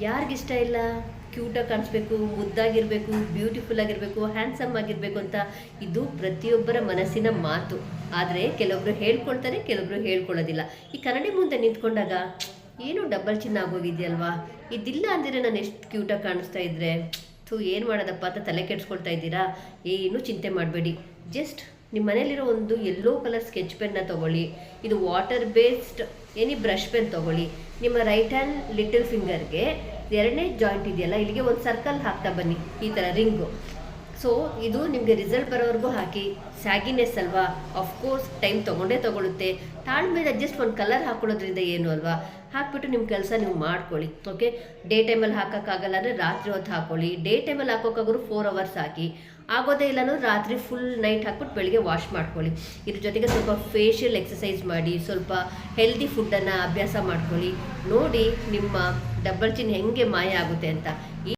ಯಾರಿಗಿಷ್ಟ ಇಲ್ಲ? ಕ್ಯೂಟಾಗಿ ಕಾಣಿಸ್ಬೇಕು, ಮುದ್ದಾಗಿರಬೇಕು, ಬ್ಯೂಟಿಫುಲ್ ಆಗಿರಬೇಕು, ಹ್ಯಾಂಡ್ಸಮ್ ಆಗಿರಬೇಕು ಅಂತ. ಇದು ಪ್ರತಿಯೊಬ್ಬರ ಮನಸ್ಸಿನ ಮಾತು. ಆದರೆ ಕೆಲವೊಬ್ರು ಹೇಳ್ಕೊಳ್ತಾರೆ, ಕೆಲವೊಬ್ರು ಹೇಳ್ಕೊಳ್ಳೋದಿಲ್ಲ. ಈ ಕನ್ನಡಿ ಮುಂದೆ ನಿಂತ್ಕೊಂಡಾಗ ಏನು ಡಬಲ್ ಚಿನ್ನ ಆಗೋಗಿದೆಯಲ್ವಾ, ಇದಿಲ್ಲ ಅಂದರೆ ನಾನು ಎಷ್ಟು ಕ್ಯೂಟಾಗಿ ಕಾಣಿಸ್ತಾ ಇದ್ರೆ ಏನು ಮಾಡೋದಪ್ಪ ಅಂತ ತಲೆ ಕೆಡಿಸ್ಕೊಳ್ತಾ ಇದ್ದೀರಾ? ಏನು ಚಿಂತೆ ಮಾಡಬೇಡಿ. ಜಸ್ಟ್ ನಿಮ್ಮ ಮನೇಲಿರೋ ಒಂದು ಯೆಲ್ಲೋ ಕಲರ್ ಸ್ಕೆಚ್ ಪೆನ್ನ ತೊಗೊಳ್ಳಿ. ಇದು water based any brush pen ತೊಗೊಳ್ಳಿ. ನಿಮ್ಮ ರೈಟ್ ಹ್ಯಾಂಡ್ ಲಿಟಲ್ ಫಿಂಗರ್ಗೆ ಎರಡನೇ ಜಾಯಿಂಟ್ ಇದೆಯಲ್ಲ, ಇಲ್ಲಿಗೆ ಒಂದು ಸರ್ಕಲ್ ಹಾಕ್ತಾ ಬನ್ನಿ, ಈ ಥರ ರಿಂಗು. ಸೊ ಇದು ನಿಮಗೆ ರಿಸಲ್ಟ್ ಬರೋವರೆಗೂ ಹಾಕಿ. ಸ್ಯಾಗಿನೆಸ್ ಅಲ್ವಾ, ಆಫ್ಕೋರ್ಸ್ ಟೈಮ್ ತೊಗೊಳುತ್ತೆ. ತಾಳ್ಮೆಯಿಂದ ಜಸ್ಟ್ ಒಂದು ಕಲರ್ ಹಾಕೊಳ್ಳೋದ್ರಿಂದ ಏನು ಅಲ್ವಾ, ಹಾಕ್ಬಿಟ್ಟು ನಿಮ್ಮ ಕೆಲಸ ನೀವು ಮಾಡ್ಕೊಳ್ಳಿ. ಓಕೆ, ಡೇ ಟೈಮಲ್ಲಿ ಹಾಕೋಕ್ಕಾಗಲ್ಲ ಅಂದರೆ ರಾತ್ರಿ ಹೊತ್ತು ಹಾಕ್ಕೊಳ್ಳಿ. ಡೇ ಟೈಮಲ್ಲಿ ಹಾಕೋಕ್ಕಾಗೋರು 4 hours ಹಾಕಿ. ಆಗೋದೇ ಇಲ್ಲನೂ ರಾತ್ರಿ ಫುಲ್ ನೈಟ್ ಹಾಕ್ಬಿಟ್ಟು ಬೆಳಿಗ್ಗೆ ವಾಶ್ ಮಾಡ್ಕೊಳ್ಳಿ. ಇದ್ರ ಜೊತೆಗೆ ಸ್ವಲ್ಪ ಫೇಶಿಯಲ್ ಎಕ್ಸಸೈಸ್ ಮಾಡಿ, ಸ್ವಲ್ಪ ಹೆಲ್ದಿ ಫುಡ್ಡನ್ನು ಅಭ್ಯಾಸ ಮಾಡ್ಕೊಳ್ಳಿ. ನೋಡಿ ನಿಮ್ಮ ಡಬಲ್ ಚಿನ್ ಹೆಂಗೆ ಮಾಯ ಆಗುತ್ತೆ ಅಂತ.